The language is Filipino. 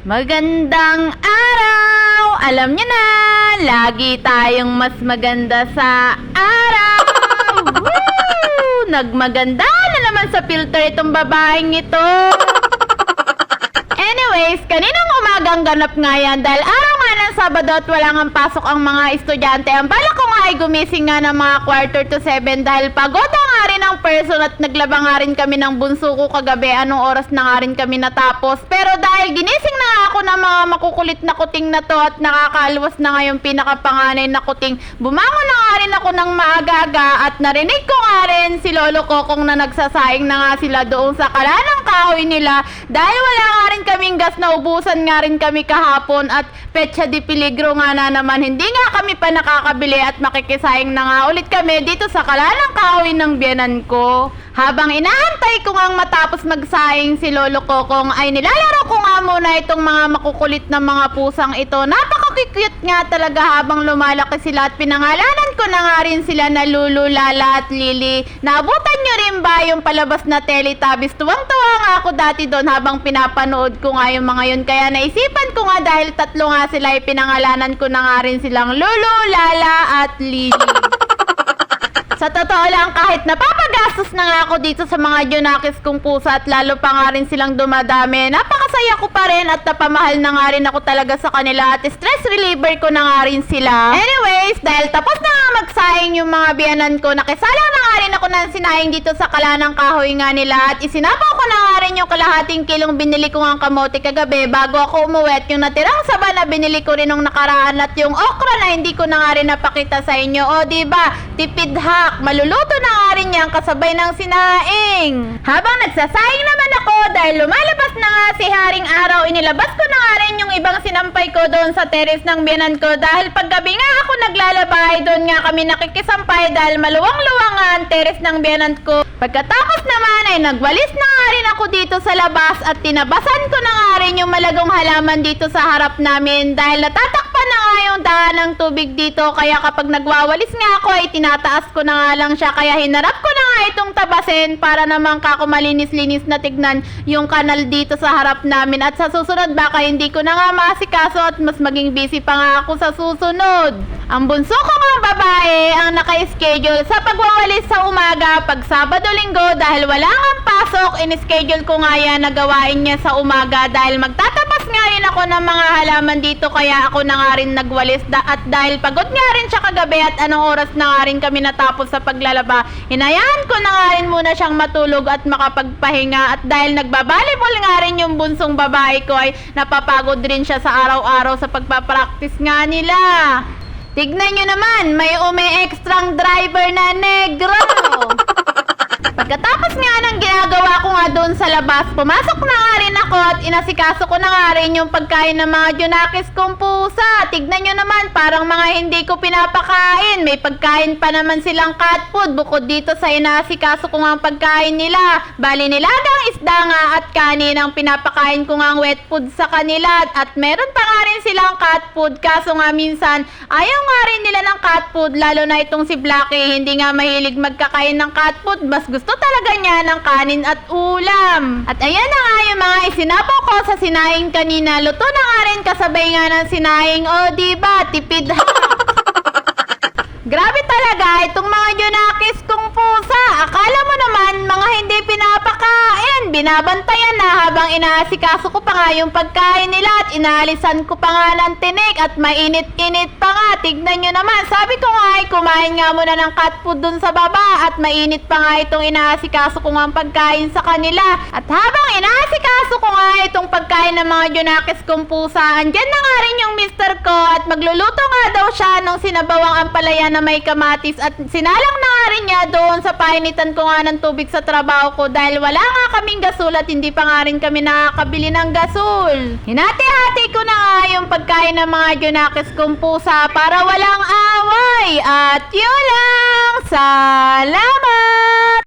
Magandang araw! Alam niyo na, lagi tayong mas maganda sa araw! Woo! Nagmaganda na naman sa filter itong babaeng ito. Anyways, kaninang umagang ganap nga yan dahil araw nga ng Sabado at wala nga pasok ang mga estudyante. Ang balak ko nga ay gumising nga ng mga 6:45 dahil pagod nga rin ang person at naglaba nga rin kami ng bunso ko kagabi. Anong oras na nga rin kami natapos. Pero dahil ginising na nga ako ng mga makukulit na kuting na to at nakakaalwas na nga yung pinakapanganay na kuting, bumangon na nga rin ako ng maaga-aga at narinig ko nga rin si Lolo Kokong na nagsasaing na nga sila doon sa kalanang kahoy nila dahil wala nga rin kaming gas na ubusan nga rin kami kahapon at petsa di peligro nga na naman hindi nga kami pa nakakabili at makikisayang na nga ulit kami dito sa kalanang kahoy ng biyanan ko. Habang inaantay ko ngang matapos magsaing si Lolo Kokong ay nilalaro ko nga muna itong mga makukulit na mga pusang ito. Napaka-cute nga talaga habang lumalaki sila at pinangalanan ko na nga rin sila na Lulu, Lala at Lily. Naabutan nyo rin ba yung palabas na Teletubbies? Tuwang-tuwa nga ako dati doon habang pinapanood ko nga yung mga yun. Kaya naisipan ko nga dahil tatlo nga sila ay pinangalanan ko na nga rin silang Lulu, Lala at Lily. Sa totoo lang, kahit napapagastos na nga ako dito sa mga junakis kong pusa at lalo pa nga rin silang dumadami, napakasaya ko pa rin at napamahal na nga rin ako talaga sa kanila at stress reliever ko na nga rin sila. Anyways, dahil tapos na nga magsaing yung mga biyanan ko, nakisala na nga rin ako ng sinaing dito sa kalanang kahoy nga nila at isinabaw ko na nga rin yung kalahating kilong binili ko ng kamote kagabi bago ako umuwi at yung natirang saba na binili ko rin nung nakaraan at yung okra na hindi ko na nga rin napakita sa inyo. O diba, tipid hack. Maluluto na nga rin yan kasabay ng sinaing. Habang nagsasaing naman ako dahil lumalabas na nga si Haring Araw, inilabas ko na nga rin yung ibang sinampay ko doon sa terrace ng biyanan ko dahil paggabi nga ako naglalabay, doon nga kami nakikisampay dahil maluwang-luwang nga ang terrace ng biyanan ko. Pagkatapos naman ay nagwalis na nga rin ako dito sa labas at tinabasan ko na nga rin yung malagong halaman dito sa harap namin dahil natatakpan na nga yung daan ng tubig dito kaya kapag nagwawalis nga ako ay tinataas ko na nga lang siya kaya hinarap ko na nga itong tabasin para naman kako malinis-linis na tignan yung kanal dito sa harap namin at sa susunod baka hindi ko na nga masikaso at mas maging busy pa nga ako sa susunod. Ang bunso ko nga babae ang naka-schedule sa pagwawalis sa umaga pag Sabado Linggo dahil wala nga pasok, in-schedule ko nga yan na gawain niya sa umaga dahil magtatapas nga rin ako ng mga halaman dito kaya ako na nga rin nagwalis at dahil pagod nga rin siya kagabi at anong oras na nga rin kami natapos sa paglalaba, hinayaan ko na nga rin muna siyang matulog at makapagpahinga at dahil nagbabalibol nga rin yung bunsong babae ko ay napapagod rin siya sa araw-araw sa pagpapractice nga nila. Tignan nyo naman, may umi-extrang driver na negro. Pagkatapos nga ng ginagawa ko nga doon sa labas, pumasok na nga rin ako at inasikaso ko na nga rin yung pagkain ng mga junakis kong pusa. Tignan nyo naman, parang mga hindi ko pinapakain. May pagkain pa naman silang cat food bukod dito sa inasikaso ko nga ang pagkain nila. Bali nilagang isda nga at kanin ang pinapakain ko nga ang wet food sa kanila. At meron pa nga rin silang cat food kaso nga minsan ayaw nga rin nila ng cat food lalo na itong si Blackie. Hindi nga mahilig magkakain ng cat food. Mas gusto talaga niya ng kanin at ulam. At ayan na nga yung mga isinabaw ko sa sinaing kanina. Luto na nga rin kasabay nga ng sinaing. O diba, tipid ha. Grabe talaga itong mga junakis kong pusa. Akala mo naman mga hindi pinapakain. Binabantayan na habang inaasikaso ko pa nga yung pagkain nila at inaalisan ko pa nga ng tinik at mainit-init pa nga. Tignan nyo naman. Sabi ko nga ay kumain nga muna ng cat food dun sa baba at mainit pa nga itong inaasikaso ko nga ang pagkain sa kanila. At habang inaasikaso ko nga itong pagkain ng mga junakis kong pusa, andyan na nga rin yung mister ko at magluluto nga daw siya nung sinabawang ampalaya na may kamatis at sinalang na nga rin niya doon sa painitan ko nga ng tubig sa trabaho ko dahil wala nga kaming gasol at hindi pa nga rin kami nakakabili ng gasol. Hinati-hati ko na nga yung pagkain ng mga junakis kong pusa para walang away at yun lang. Salamat!